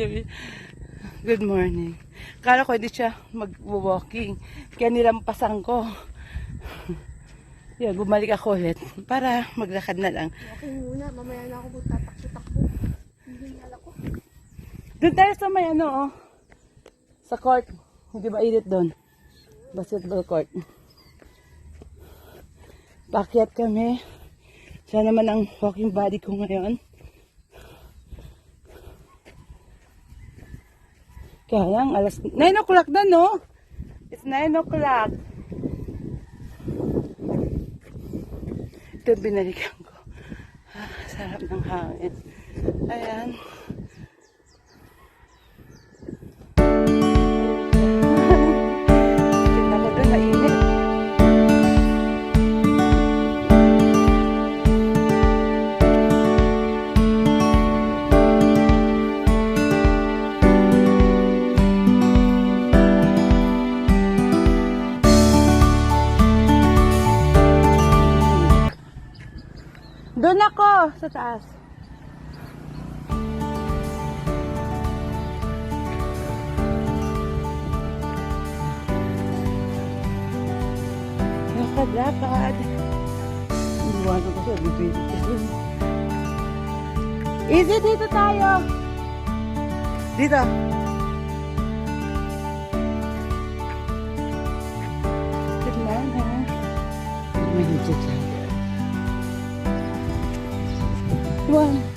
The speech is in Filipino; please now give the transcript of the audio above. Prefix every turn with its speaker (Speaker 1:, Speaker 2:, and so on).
Speaker 1: Good morning. Kala ko hindi siya mag-walking. Kaya nilampasan ko. Yan, bumalik ako ulit. Para maglakad na lang.
Speaker 2: Okay muna, mamaya na ako magtatakbo-takbo. Hindi ako.
Speaker 1: Doon tayo sa may ano, oh. Sa court. Hindi ba init doon? Basketball court. Pakyat kami. Siya naman ang walking body ko ngayon. Kaya lang, 9 o'clock na, no? It's 9 o'clock. Ito binalikan ko. Sarap ng hangin. Ayan. Kita ko doon, mainit. Doon ako sa taas. Lakad-lakad. Iwan ko siya, bibili ko doon. Easy, dito tayo. Dito. Tignan ha. May hijit lang. One.